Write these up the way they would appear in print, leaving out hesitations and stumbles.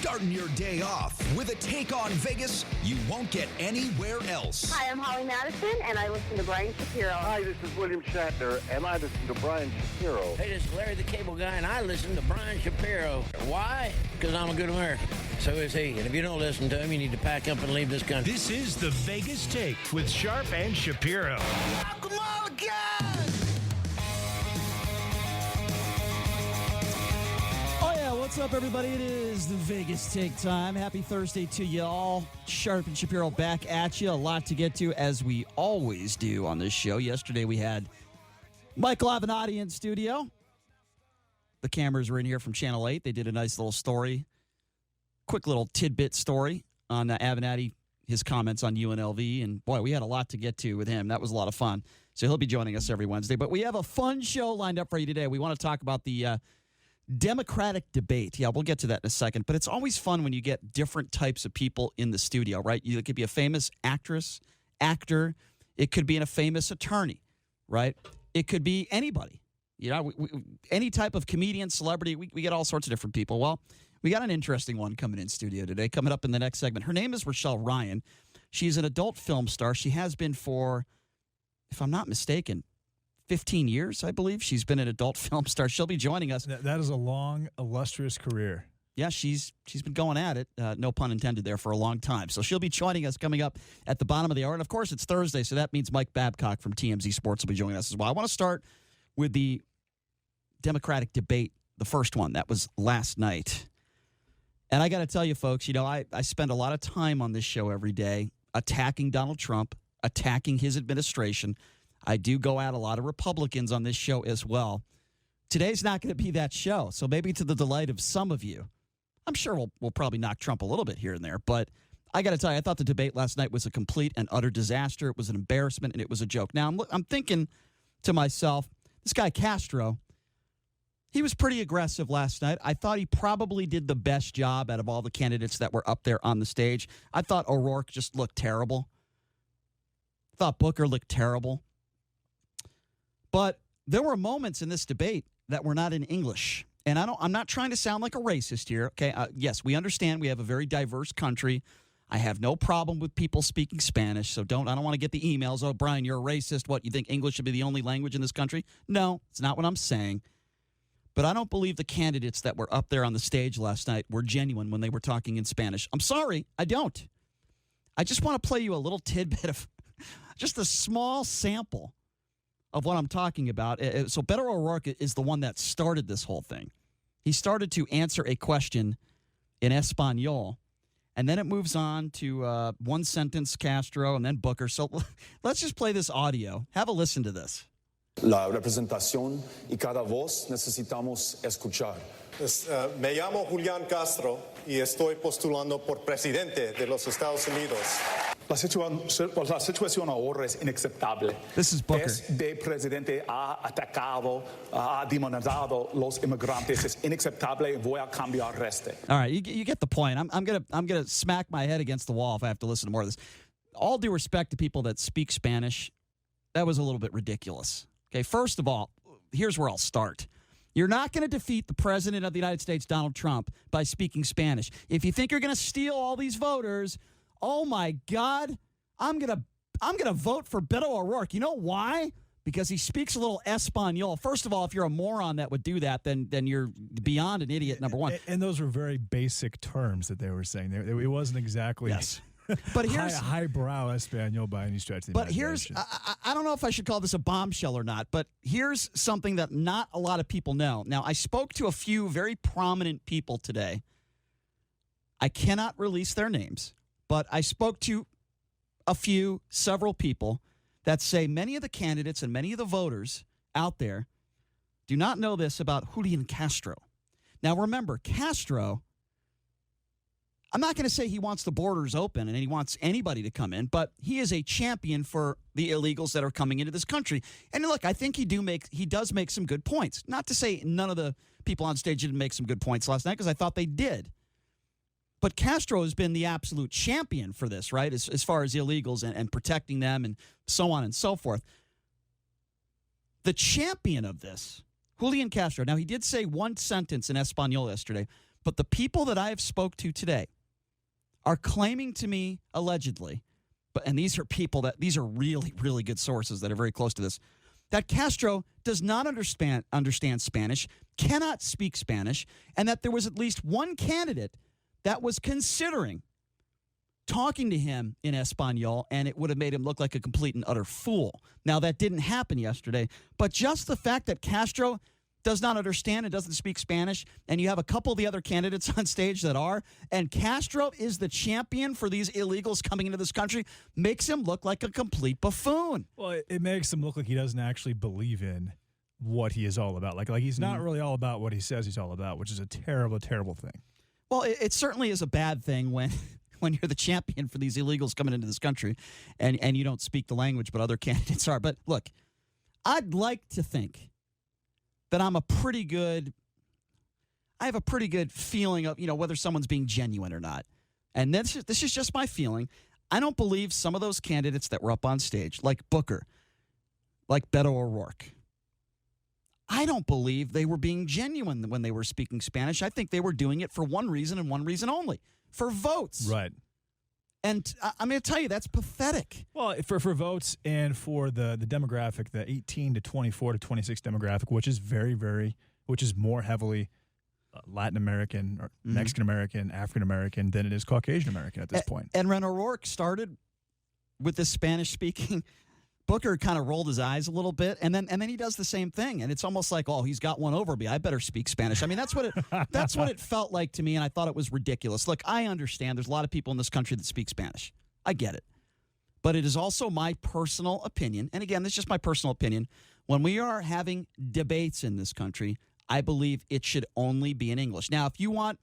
Starting your day off with a take on Vegas you won't get anywhere else. Hi, I'm Holly Madison, and I listen to Brian Shapiro. Hi, this is William Shatner, and I listen to Brian Shapiro. Hey, this is Larry the Cable Guy, and I listen to Brian Shapiro. Why? Because I'm a good American. So is he. And if you don't listen to him, you need to pack up and leave this country. This is the Vegas Take with Sharp and Shapiro. Come on, guys! Oh, yeah, what's up, everybody? It is the Vegas Take time. Happy Thursday to you all. Sharp and Shapiro back at you. A lot to get to, as we always do on this show. Yesterday, we had Michael Avenatti in studio. The cameras were in here from Channel 8. They did a nice little story, quick little tidbit story on Avenatti, his comments on UNLV. And, boy, we had a lot to get to with him. That was a lot of fun. So he'll be joining us every Wednesday. But we have a fun show lined up for you today. We want to talk about the Democratic debate. Yeah, we'll get to that in a second. But it's always fun when you get different types of people in the studio, right? It could be a famous actress, actor. It could be a famous attorney, right? It could be anybody. You know, any type of comedian, celebrity, we get all sorts of different people. Well, we got an interesting one coming in studio today, coming up in the next segment. Her name is Rochelle Ryan. She's an adult film star. She has been for, if I'm not mistaken, 15 years, I believe. She's been an adult film star. She'll be joining us. That is a long, illustrious career. Yeah, she's been going at it, no pun intended there, for a long time. So she'll be joining us coming up at the bottom of the hour. And, of course, it's Thursday, so that means Mike Babcock from TMZ Sports will be joining us as well. I want to start with the Democratic debate, the first one. That was last night. And I got to tell you, folks, you know, I spend a lot of time on this show every day attacking Donald Trump, attacking his administration. I do go at a lot of Republicans on this show as well. Today's not going to be that show, so maybe to the delight of some of you. I'm sure we'll probably knock Trump a little bit here and there, but I got to tell you, I thought the debate last night was a complete and utter disaster. It was an embarrassment, and it was a joke. Now, I'm thinking to myself, this guy Castro, he was pretty aggressive last night. I thought he probably did the best job out of all the candidates that were up there on the stage. I thought O'Rourke just looked terrible. Thought Booker looked terrible. But there were moments in this debate that were not in English. And I'm not trying to sound like a racist here. Okay, yes, we understand we have a very diverse country. I have no problem with people speaking Spanish, so I don't want to get the emails, oh, Brian, you're a racist. What, you think English should be the only language in this country? No, it's not what I'm saying. But I don't believe the candidates that were up there on the stage last night were genuine when they were talking in Spanish. I'm sorry, I don't. I just want to play you a little tidbit of just a small sample of what I'm talking about. So Beto O'Rourke is the one that started this whole thing. He started to answer a question in Espanol, and then it moves on to one sentence Castro and then Booker. So let's just play this audio. Have a listen to this. La representación y cada voz necesitamos escuchar. Me llamo Julián Castro y estoy postulando por presidente de los Estados Unidos. La situación ahora es inaceptable. This is Booker. Este presidente ha atacado, ha demonizado los inmigrantes. Es inaceptable y voy a cambiar este. All right, you get the point. I'm gonna smack my head against the wall if I have to listen to more of this. All due respect to people that speak Spanish, that was a little bit ridiculous. Okay, first of all, here's where I'll start. You're not going to defeat the president of the United States, Donald Trump, by speaking Spanish. If you think you're going to steal all these voters, oh my God, I'm gonna vote for Beto O'Rourke. You know why? Because he speaks a little Espanol. First of all, if you're a moron that would do that, then you're beyond an idiot, number one. And those were very basic terms that they were saying. It wasn't exactly yes. But here's highbrow Espanol by any stretch of the But imagination. here's, I don't know if I should call this a bombshell or not, but here's something that not a lot of people know. Now, I spoke to a few very prominent people today. I cannot release their names, but I spoke to several people that say many of the candidates and many of the voters out there do not know this about Julian Castro. Now, remember, Castro, I'm not going to say he wants the borders open and he wants anybody to come in, but he is a champion for the illegals that are coming into this country. And look, I think he does make some good points. Not to say none of the people on stage didn't make some good points last night, because I thought they did. But Castro has been the absolute champion for this, right, as far as illegals and protecting them and so on and so forth. The champion of this, Julian Castro, now he did say one sentence in Espanol yesterday, But the people that I have spoke to today are claiming to me, allegedly, and these are people these are really, really good sources that are very close to this, that Castro does not understand Spanish, cannot speak Spanish, and that there was at least one candidate that was considering talking to him in Espanol, and it would have made him look like a complete and utter fool. Now, that didn't happen yesterday, but just the fact that Castro does not understand and doesn't speak Spanish, and you have a couple of the other candidates on stage that are, and Castro is the champion for these illegals coming into this country, makes him look like a complete buffoon. Well, it makes him look like he doesn't actually believe in what he is all about. Like he's not really all about what he says he's all about, which is a terrible, terrible thing. Well, it certainly is a bad thing when you're the champion for these illegals coming into this country and you don't speak the language, but other candidates are. But look, I'd like to think that I have a pretty good feeling of, whether someone's being genuine or not. And this is just my feeling. I don't believe some of those candidates that were up on stage, like Booker, like Beto O'Rourke, I don't believe they were being genuine when they were speaking Spanish. I think they were doing it for one reason and one reason only, for votes. Right. And I'm going to tell you, that's pathetic. Well, for votes and for the demographic, the 18 to 24 to 26 demographic, which is which is more heavily Latin American or Mexican American, African American than it is Caucasian American at this point. And when O'Rourke started with this Spanish speaking, Booker kind of rolled his eyes a little bit, and then he does the same thing, and it's almost like, oh, he's got one over me. I better speak Spanish. I mean, that's what it felt like to me, and I thought it was ridiculous. Look, I understand there's a lot of people in this country that speak Spanish. I get it. But it is also my personal opinion, and again, this is just my personal opinion. When we are having debates in this country, I believe it should only be in English. Now, if you want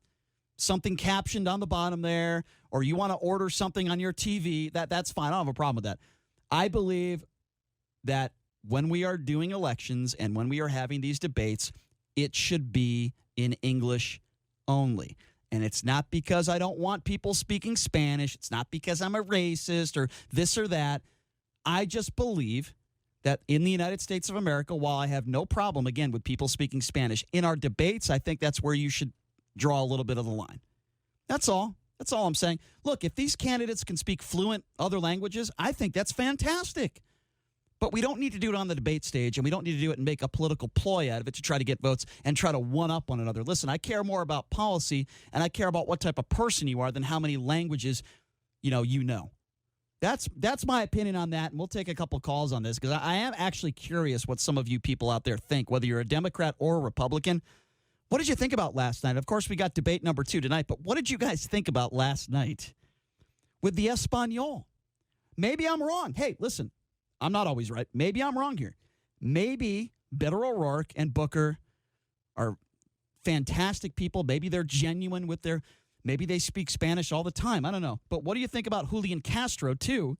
something captioned on the bottom there, or you want to order something on your TV, that's fine. I don't have a problem with that. I believe that when we are doing elections and when we are having these debates, it should be in English only. And it's not because I don't want people speaking Spanish. It's not because I'm a racist or this or that. I just believe that in the United States of America, while I have no problem, again, with people speaking Spanish, in our debates, I think that's where you should draw a little bit of the line. That's all. That's all I'm saying. Look, if these candidates can speak fluent other languages, I think that's fantastic. But we don't need to do it on the debate stage, and we don't need to do it and make a political ploy out of it to try to get votes and try to one-up one another. Listen, I care more about policy, and I care about what type of person you are than how many languages you know. That's my opinion on that, and we'll take a couple calls on this because I am actually curious what some of you people out there think, whether you're a Democrat or a Republican. What did you think about last night? Of course, we got debate number 2 tonight, but what did you guys think about last night with the Espanol? Maybe I'm wrong. Hey, listen. I'm not always right. Maybe I'm wrong here. Maybe Beto O'Rourke and Booker are fantastic people. Maybe they're genuine with maybe they speak Spanish all the time. I don't know. But what do you think about Julian Castro, too?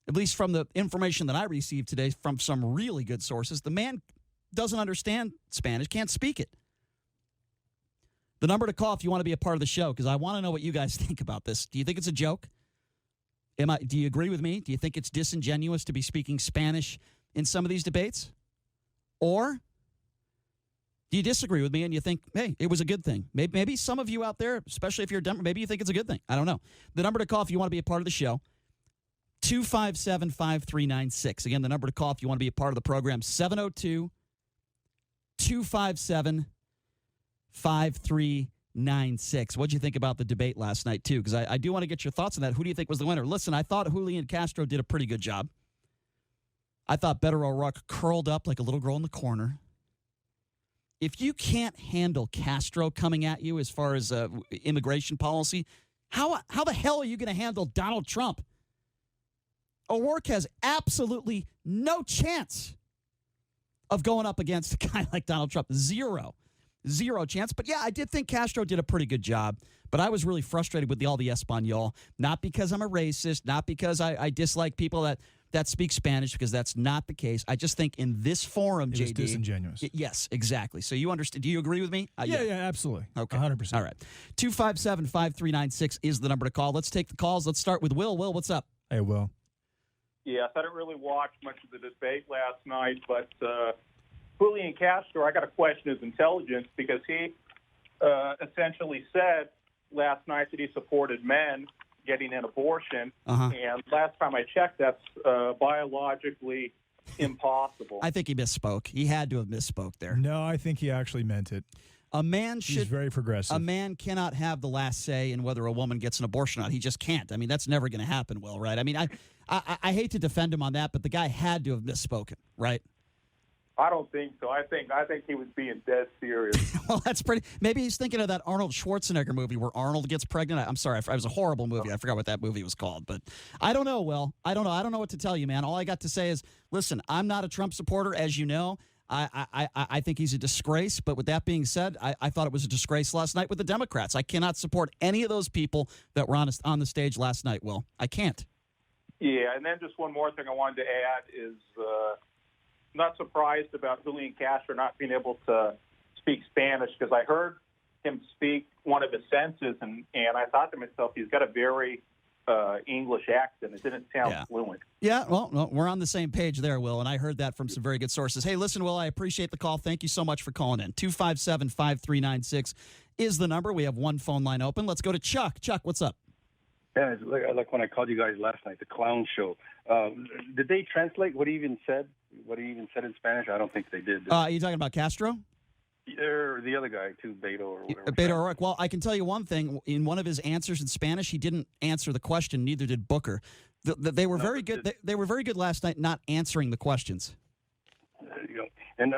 At least from the information that I received today from some really good sources, the man doesn't understand Spanish, can't speak it. The number to call if you want to be a part of the show, because I want to know what you guys think about this. Do you think it's a joke? Do you agree with me? Do you think it's disingenuous to be speaking Spanish in some of these debates? Or do you disagree with me and you think, hey, it was a good thing? Maybe some of you out there, especially if you're a Democrat, maybe you think it's a good thing. I don't know. The number to call if you want to be a part of the show, 257-5396. Again, the number to call if you want to be a part of the program, 702-257-5396. What'd you think about the debate last night, too? Because I do want to get your thoughts on that. Who do you think was the winner? Listen, I thought Julian Castro did a pretty good job. I thought Beto O'Rourke curled up like a little girl in the corner. If you can't handle Castro coming at you as far as immigration policy, how the hell are you going to handle Donald Trump? O'Rourke has absolutely no chance of going up against a guy like Donald Trump. Zero chance. But yeah, I did think Castro did a pretty good job. But I was really frustrated with all the Espanol. Not because I'm a racist, not because I dislike people that speak Spanish, because that's not the case. I just think in this forum, JD, it was disingenuous. Yes, exactly. So you understand? Do you agree with me? Yeah, absolutely. Okay, 100%. All right. 257-5396 is the number to call. Let's take the calls. Let's start with Will. Will, what's up? Hey, Will. Yes, I didn't really watch much of the debate last night, but Julian Castro, I got to question his intelligence because he essentially said last night that he supported men getting an abortion. And last time I checked, that's biologically impossible. I think he misspoke. He had to have misspoke there. No, I think he actually meant it. He's very progressive. A man cannot have the last say in whether a woman gets an abortion or not. He just can't. I mean, that's never going to happen, Will, right? I mean, I hate to defend him on that, but the guy had to have misspoken, right? I don't think so. I think he was being dead serious. Well, that's pretty. Maybe he's thinking of that Arnold Schwarzenegger movie where Arnold gets pregnant. I'm sorry, it was a horrible movie. I forgot what that movie was called, but I don't know. Will, I don't know. I don't know what to tell you, man. All I got to say is, listen, I'm not a Trump supporter, as you know. I think he's a disgrace. But with that being said, I thought it was a disgrace last night with the Democrats. I cannot support any of those people that were on the stage last night, Will. I can't. Yeah, and then just one more thing I wanted to add is not surprised about Julian Castro not being able to speak Spanish, because I heard him speak one of his sentences, and I thought to myself, he's got a very English accent. It didn't sound fluent. Yeah, well, we're on the same page there, Will, and I heard that from some very good sources. Hey, listen, Will, I appreciate the call. Thank you so much for calling in. 257-5396 is the number. We have one phone line open. Let's go to Chuck. Chuck, what's up? Yeah, it's like when I called you guys last night, the clown show. Did they translate what he even said? What he even said in Spanish? I don't think they did. Are you talking about Castro? Or the other guy, too, Beto or whatever. Beto O'Rourke. Well, I can tell you one thing. In one of his answers in Spanish, he didn't answer the question. Neither did Booker. They were very good. They were very good last night, not answering the questions. There you go. And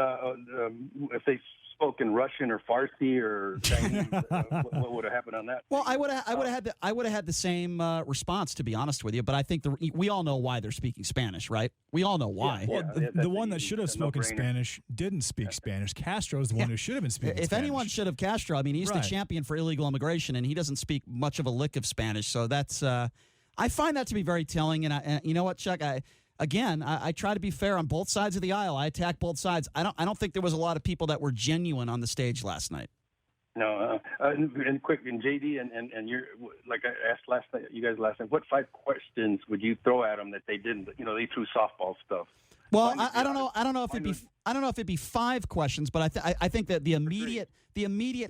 if they spoke in Russian or Farsi or Chinese, what would have happened on that? Well, I would have had the same response, to be honest with you. But I think we all know why they're speaking Spanish, right? We all know why. Well, the one that should have spoken Spanish didn't speak Spanish. Castro's the one who should have been speaking Spanish. If anyone should have, Castro. I mean, he's the champion for illegal immigration, and he doesn't speak much of a lick of Spanish. So that's I find that to be very telling. And you know what, Chuck? I try to be fair on both sides of the aisle. I attack both sides. I don't think there was a lot of people that were genuine on the stage last night. No, and quick, and JD, and you're like I asked last night, you guys last night. What 5 questions would you throw at them that they didn't? You know, they threw softball stuff. Well, I don't know. I don't know if it'd be 5 questions, but I think that the immediate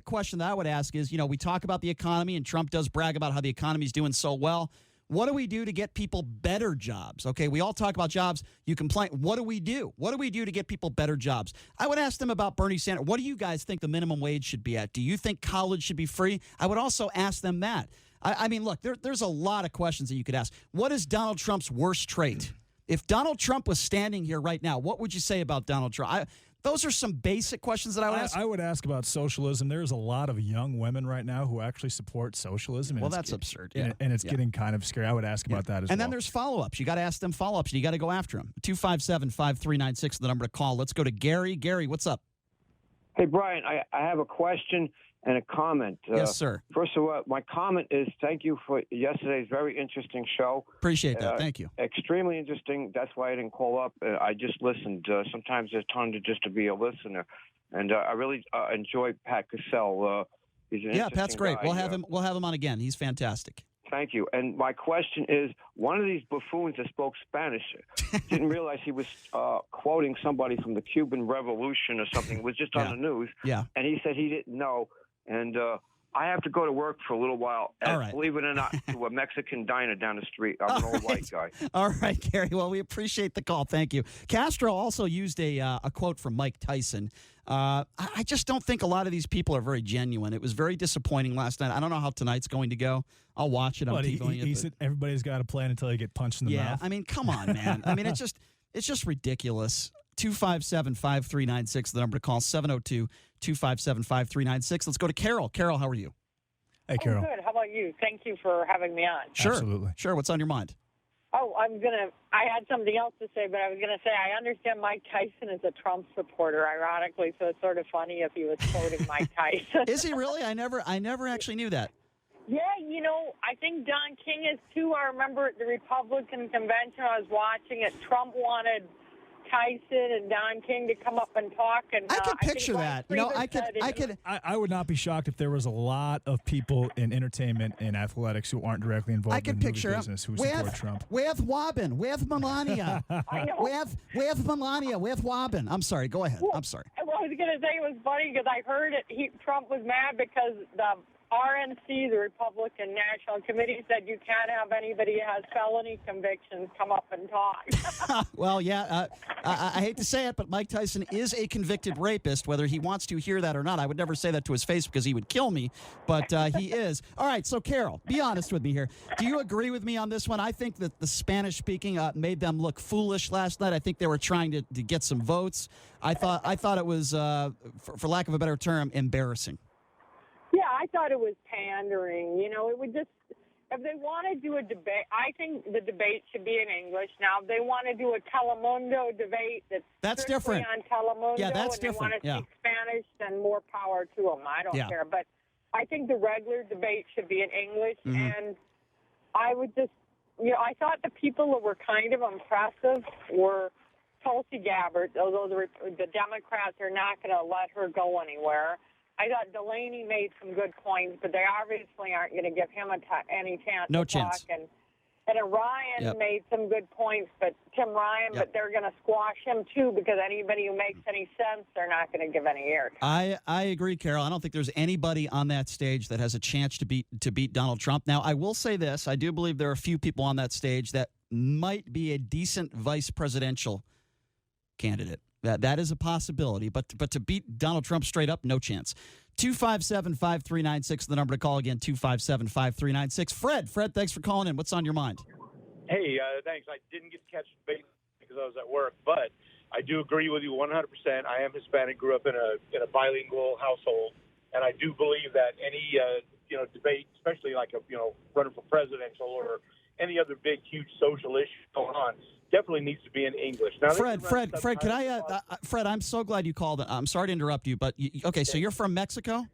question that I would ask is, you know, we talk about the economy, and Trump does brag about how the economy's doing so well. What do we do to get people better jobs? Okay, we all talk about jobs. You complain. What do we do? What do we do to get people better jobs? I would ask them about Bernie Sanders. What do you guys think the minimum wage should be at? Do you think college should be free? I would also ask them that. I mean, look, there's a lot of questions that you could ask. What is Donald Trump's worst trait? If Donald Trump was standing here right now, what would you say about Donald Trump? Those are some basic questions that I would ask. I would ask about socialism. There's a lot of young women right now who actually support socialism. Well, that's absurd. Yeah. And it's getting kind of scary. I would ask about that as well. And then there's follow-ups. You got to ask them follow-ups, and you got to go after them. 257-5396 is the number to call. Let's go to Gary. Gary, what's up? Hey, Brian, I have a question and a comment. Yes, sir. First of all, my comment is thank you for yesterday's very interesting show. Appreciate that. Thank you. Extremely interesting. That's why I didn't call up. I just listened. Sometimes it's time just to be a listener. And I really enjoy Pat Cassell. He's an interesting Pat's great. guy. We'll have him on again. He's fantastic. Thank you. And my question is, one of these buffoons that spoke Spanish didn't realize he was quoting somebody from the Cuban Revolution or something. It was just on the news. Yeah. And he said he didn't know. And I have to go to work for a little while. All right. Believe it or not, to a Mexican diner down the street. I'm an old white guy. All right, Gary. Well, we appreciate the call. Thank you. Castro also used a quote from Mike Tyson. I just don't think a lot of these people are very genuine. It was very disappointing last night. I don't know how tonight's going to go. I'll watch it. He said everybody's got a plan until they get punched in the mouth. Yeah, I mean, come on, man. I mean, it's just ridiculous. 257-5396, the number to call, 702-257-5396. Let's go to Carol. Carol, how are you? Hey, Carol. Good. How about you? Thank you for having me on. Sure. Absolutely. Sure. What's on your mind? Oh, I had something else to say, but I was going to say I understand Mike Tyson is a Trump supporter, ironically, so it's sort of funny if he was quoting Mike Tyson. Is he really? I never actually knew that. Yeah, you know, I think Don King is too. I remember at the Republican convention I was watching it, Trump wanted Tyson and Don King to come up and talk. And I can picture that. You know, I would not be shocked if there was a lot of people in entertainment and athletics who aren't directly involved in the movie business who support Trump. With Wobbin, with Melania. I know. With Melania, with Wobbin. I'm sorry. Go ahead. I'm sorry. Well, I was going to say it was funny because I heard Trump was mad because the RNC, the Republican National Committee, said you can't have anybody who has felony convictions come up and talk. Well, yeah, I hate to say it, but Mike Tyson is a convicted rapist, whether he wants to hear that or not. I would never say that to his face because he would kill me, but he is. All right, so Carol, be honest with me here. Do you agree with me on this one? I think that the Spanish-speaking made them look foolish last night. I think they were trying to get some votes. I thought it was, for lack of a better term, embarrassing. Yeah, I thought it was pandering. You know, it would just, if they want to do a debate, I think the debate should be in English. Now, if they want to do a Telemundo debate that's different on Telemundo that's and different. They want to speak Spanish, then more power to them. I don't care. But I think the regular debate should be in English. And I would just, you know, I thought the people that were kind of impressive were Tulsi Gabbard, although the Democrats are not going to let her go anywhere. I thought Delaney made some good points, but they obviously aren't going to give him any chance to talk. And Ryan made some good points, but Tim Ryan, but they're going to squash him too because anybody who makes any sense, they're not going to give any airtime. I agree, Carol. I don't think there's anybody on that stage that has a chance to beat Donald Trump. Now, I will say this. I do believe there are a few people on that stage that might be a decent vice presidential candidate. That is a possibility, but to beat Donald Trump straight up, no chance. 257-5396, the number to call again, 257-5396. Fred, thanks for calling in. What's on your mind? Hey, thanks. I didn't get to catch the debate because I was at work, but I do agree with you 100%. I am Hispanic, grew up in a bilingual household, and I do believe that any debate, especially like running for presidential or any other big, huge social issue going on, definitely needs to be in English. Now, Fred, can I? Fred, I'm so glad you called. I'm sorry to interrupt you, but so you're from Mexico?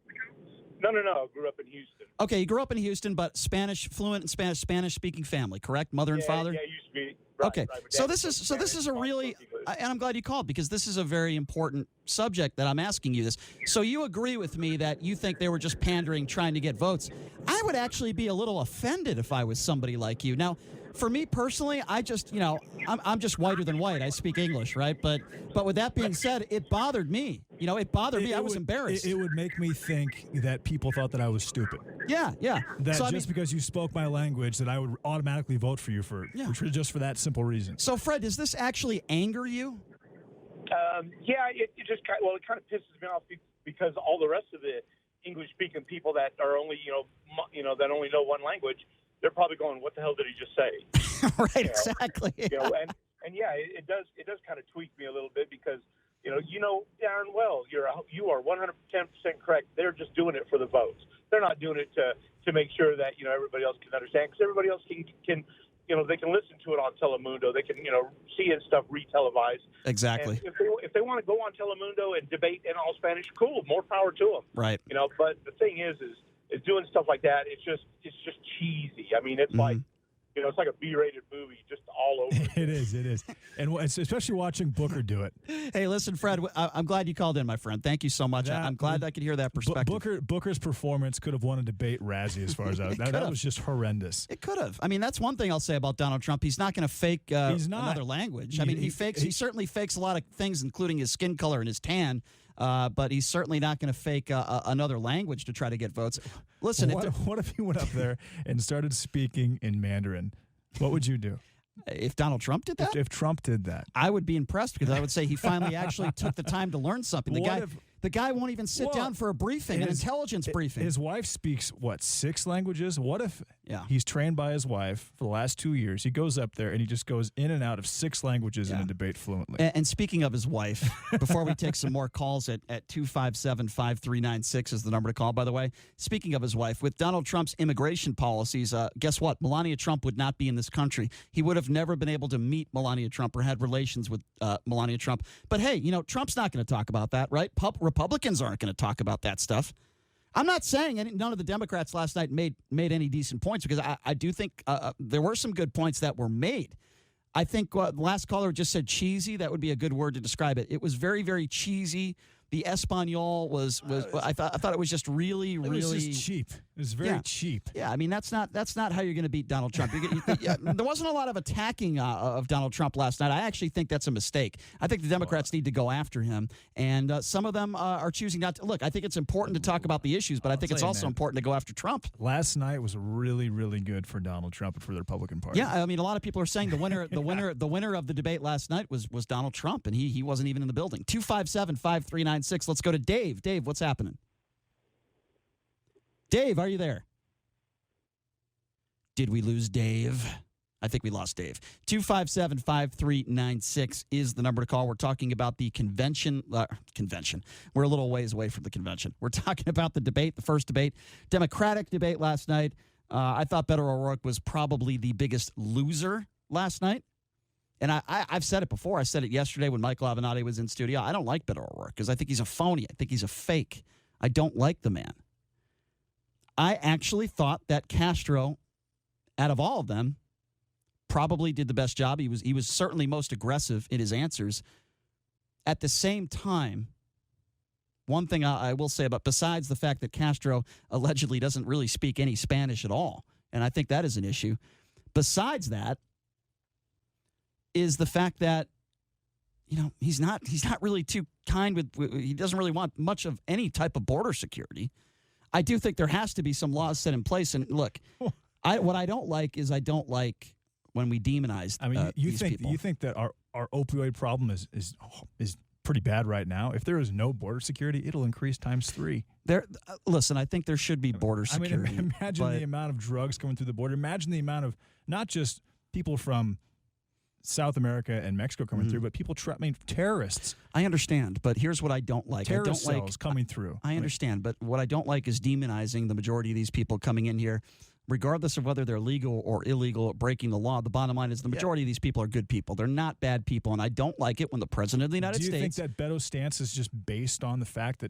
No. I grew up in Houston. Okay, you grew up in Houston, but fluent in Spanish-speaking family, correct? Mother and father. Yeah, used to be. Right, okay, right, so this is a really, and I'm glad you called because this is a very important subject that I'm asking you this. So you agree with me that you think they were just pandering, trying to get votes. I would actually be a little offended if I was somebody like you. Now, for me personally, I just, I'm just whiter than white. I speak English, right? But with that being said, it bothered me. It bothered me. I was embarrassed. It would make me think that people thought that I was stupid. Yeah. That so, because you spoke my language, that I would automatically vote for you just for that simple reason. So, Fred, does this actually anger you? It just kind of pisses me off because all the rest of the English-speaking people that are only that only know one language, they're probably going, "What the hell did he just say?" Right, exactly. It does kind of tweak me a little bit because darn well you are 110% correct. They're just doing it for the votes. They're not doing it to make sure that everybody else can understand because everybody else can they can listen to it on Telemundo. They can see it stuff re-televised. Exactly. And if they want to go on Telemundo and debate in all Spanish, cool, more power to them. Right. But the thing is doing stuff like that. It's just cheesy. I mean, it's like it's like a B-rated movie, just all over. It is, and especially watching Booker do it. Hey, listen, Fred, I'm glad you called in, my friend. Thank you so much. I'm glad I could hear that perspective. Booker's performance could have won a debate Razzie, as far as I was. That was just horrendous. It could have. I mean, that's one thing I'll say about Donald Trump. He's not going to fake another language. I mean, he certainly fakes a lot of things, including his skin color and his tan. But he's certainly not going to fake another language to try to get votes. Listen, what if he went up there and started speaking in Mandarin? What would you do? If Donald Trump did that? If Trump did that. I would be impressed because I would say he finally actually took the time to learn something. The guy won't even sit down for a briefing, an intelligence briefing. His wife speaks, 6 languages? What if he's trained by his wife for the last 2 years? He goes up there and he just goes in and out of 6 languages in a debate fluently. And speaking of his wife, before we take some more calls at 257-5396 is the number to call, by the way. Speaking of his wife, with Donald Trump's immigration policies, guess what? Melania Trump would not be in this country. He would have never been able to meet Melania Trump or had relations with Melania Trump. But hey, Trump's not going to talk about that, right? Republicans aren't going to talk about that stuff. I'm not saying none of the Democrats last night made any decent points because I do think there were some good points that were made. I think the last caller just said cheesy. That would be a good word to describe it. It was very, very cheesy. The Espanol was I thought it was just really. It was just cheap. It was very cheap. Yeah, I mean that's not how you're going to beat Donald Trump. There wasn't a lot of attacking of Donald Trump last night. I actually think that's a mistake. I think the Democrats need to go after him, and some of them are choosing not to. Look, I think it's important to talk about the issues, but I think it's also important to go after Trump. Last night was really, really good for Donald Trump and for the Republican Party. Yeah, I mean a lot of people are saying the winner of the debate last night was Donald Trump, and he wasn't even in the building. 257-5396. Let's go to Dave. Dave, what's happening? Dave, are you there? Did we lose Dave? I think we lost Dave. 257-5396 is the number to call. We're talking about the convention. We're a little ways away from the convention. We're talking about the debate, the first debate, Democratic debate last night. I thought Beto O'Rourke was probably the biggest loser last night. And I've said it before. I said it yesterday when Michael Avenatti was in studio. I don't like Beto O'Rourke because I think he's a phony. I think he's a fake. I don't like the man. I actually thought that Castro, out of all of them, probably did the best job. He was certainly most aggressive in his answers. At the same time, one thing I will say about, besides the fact that Castro allegedly doesn't really speak any Spanish at all, and I think that is an issue, besides that, is the fact that, he's not really too kind with, he doesn't really want much of any type of border security. I do think there has to be some laws set in place. And look, what I don't like is when we demonize these people. You think that our opioid problem is pretty bad right now? If there is no border security, it'll increase times 3. Listen, I think there should be border security. Imagine the amount of drugs coming through the border. Imagine the amount of not just people from South America and Mexico coming through, but people terrorists. I understand, but here's what I don't like. Terrorist cells coming through. I understand, but what I don't like is demonizing the majority of these people coming in here, regardless of whether they're legal or illegal, breaking the law. The bottom line is the majority of these people are good people. They're not bad people, and I don't like it when the president of the United States... Do you think that Beto's stance is just based on the fact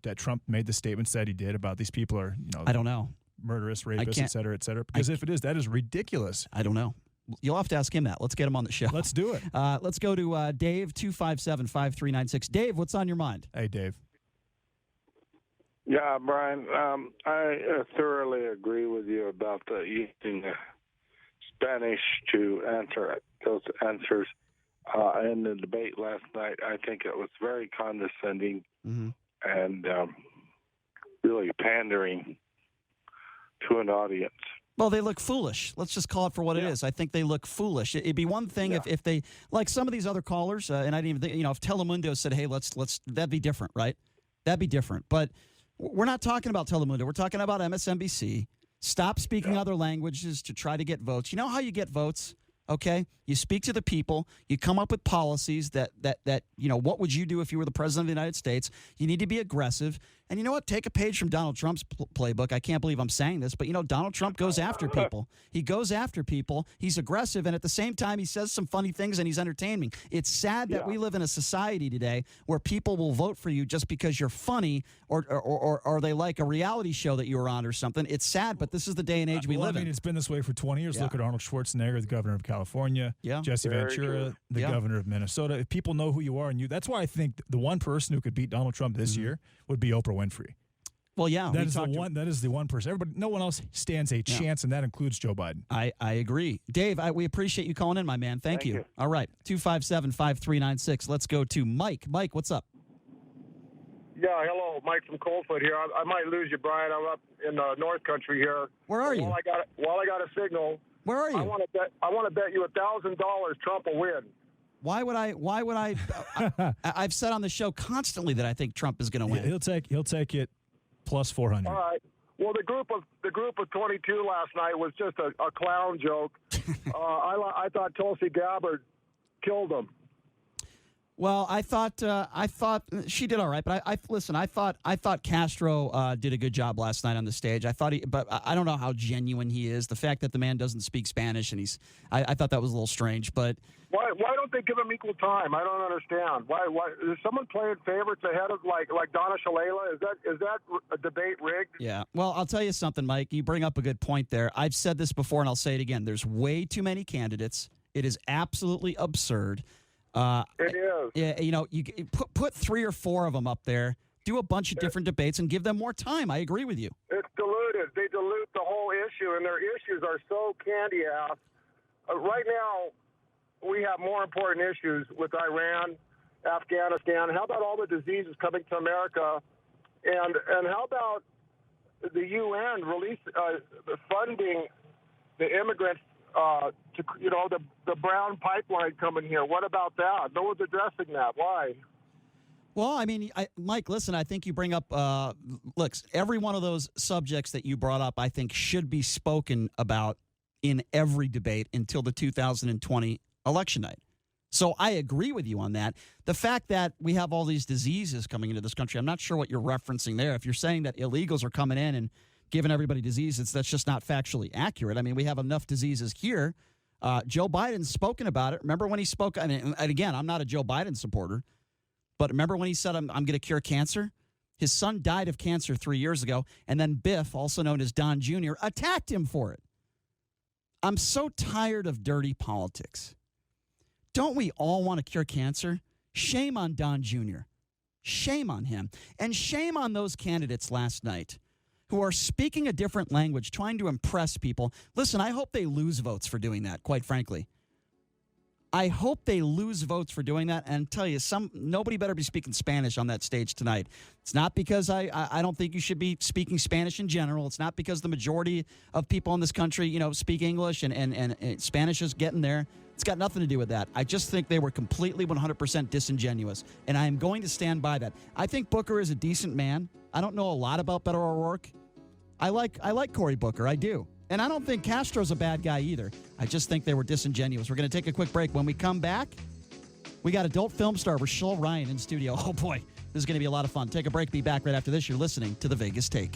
that Trump made the statements that he did about these people are, I don't know. Murderous, rapists, et cetera, et cetera? Because if it is, that is ridiculous. I don't know. You'll have to ask him that. Let's get him on the show. Let's do it. Let's go to Dave, 257-5396. Dave, what's on your mind? Hey, Dave. Yeah, Brian, I thoroughly agree with you about using Spanish to answer those answers. In the debate last night, I think it was very condescending and really pandering to an audience. Well, they look foolish. Let's just call it for what it is. I think they look foolish. It'd be one thing if they, like some of these other callers, and I didn't even think, if Telemundo said, hey, let's, that'd be different, right? That'd be different. But we're not talking about Telemundo. We're talking about MSNBC. Stop speaking other languages to try to get votes. You know how you get votes? Okay, you speak to the people. You come up with policies that what would you do if you were the president of the United States? You need to be aggressive. And you know what? Take a page from Donald Trump's playbook. I can't believe I'm saying this, but Donald Trump goes after people. He goes after people. He's aggressive, and at the same time, he says some funny things, and he's entertaining. It's sad that we live in a society today where people will vote for you just because you're funny or they like a reality show that you were on or something. It's sad, but this is the day and age we live in. It's been this way for 20 years. Look at Arnold Schwarzenegger, the governor of California. Jesse Ventura, the governor of Minnesota. If people know who you are, that's why I think the one person who could beat Donald Trump this year would be Oprah Winfrey. Well, yeah. That is the one person. No one else stands a chance, and that includes Joe Biden. I agree. Dave, we appreciate you calling in, my man. Thank you. All right. 257-5396. Let's go to Mike. Mike, what's up? Yeah, hello. Mike from Coldfoot here. I might lose you, Brian. I'm up in the North Country here. Where are you? While I got a signal. Where are you? I want to bet you $1,000 Trump will win. Why would I? I've said on the show constantly that I think Trump is going to win. He'll take it plus 400. All right. Well, the group of 22 last night was just a clown joke. I thought Tulsi Gabbard killed him. Well, I thought she did all right, but I thought Castro did a good job last night on the stage. But I don't know how genuine he is. The fact that the man doesn't speak Spanish and I thought that was a little strange. But why don't they give him equal time? I don't understand. Why is someone playing favorites ahead of like Donna Shalala? Is that a debate rigged? Yeah. Well, I'll tell you something, Mike. You bring up a good point there. I've said this before, and I'll say it again. There's way too many candidates. It is absolutely absurd. It is. Yeah, you put 3 or 4 of them up there, do a bunch of different debates, and give them more time. I agree with you. It's diluted. They dilute the whole issue, and their issues are so candy-ass. Right now, we have more important issues with Iran, Afghanistan. How about all the diseases coming to America? And how about the UN funding the immigrants to, the brown pipeline coming here? What about that? No one's addressing that. Why? Well, I mean, Mike, listen, I think you bring up, look, every one of those subjects that you brought up, I think should be spoken about in every debate until the 2020 election night. So I agree with you on that. The fact that we have all these diseases coming into this country, I'm not sure what you're referencing there. If you're saying that illegals are coming in and giving everybody diseases, that's just not factually accurate. I mean, we have enough diseases here. Joe Biden's spoken about it. Remember when he spoke? I mean, and again, I'm not a Joe Biden supporter, but remember when he said, I'm going to cure cancer? His son died of cancer 3 years ago, and then Biff, also known as Don Jr., attacked him for it. I'm so tired of dirty politics. Don't we all want to cure cancer? Shame on Don Jr. Shame on him. And shame on those candidates last night who are speaking a different language, trying to impress people. Listen, I hope they lose votes for doing that, quite frankly. I hope they lose votes for doing that. And tell you, nobody better be speaking Spanish on that stage tonight. It's not because I don't think you should be speaking Spanish in general. It's not because the majority of people in this country, speak English and Spanish is getting there. It's got nothing to do with that. I just think they were completely 100% disingenuous, and I am going to stand by that. I think Booker is a decent man. I don't know a lot about Beto O'Rourke. I like Cory Booker. I do. And I don't think Castro's a bad guy either. I just think they were disingenuous. We're going to take a quick break. When we come back, we got adult film star Rachel Ryan in studio. Oh, boy. This is going to be a lot of fun. Take a break. Be back right after this. You're listening to The Vegas Take.